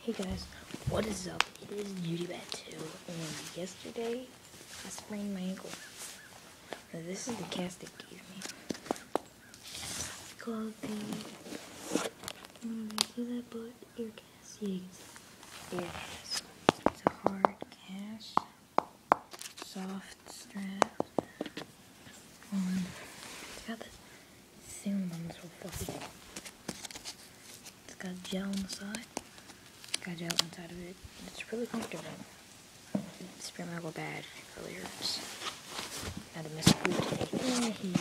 Hey guys, what is up? It is JudyBat2, and yesterday I sprained my ankle. Now this is the cast it gave me. It's called the ear cast. Yeah, ear cast. It's a hard cast, soft strap. It's got this sound on this whole fluffy thing. It's got gel on the side. Got gel inside of it. It's really comfortable. Sprained my ankle bad. It really hurts. I had to miss school today.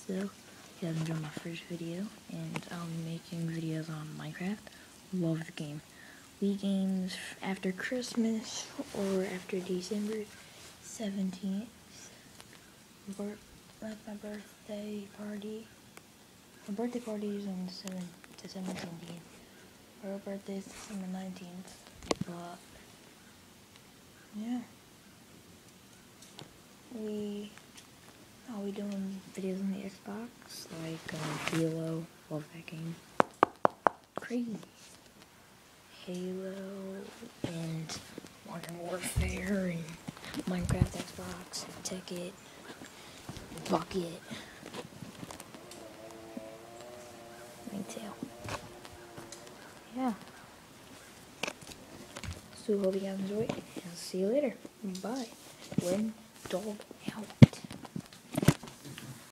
So, you guys enjoyed my first video, and I'll be making videos on Minecraft. Love the game. Wii games after Christmas or after December 17th. That's my birthday party. My birthday party is on December 17th. Her birthday is December 19th, but yeah, I'll be doing videos on the Xbox, like Halo, love that game, crazy, Halo, and Modern Warfare, and Minecraft Xbox, Tekkit, Bucket, Ringtail. Yeah. So hope you guys enjoy, and I'll see you later. Bye. Win dog out.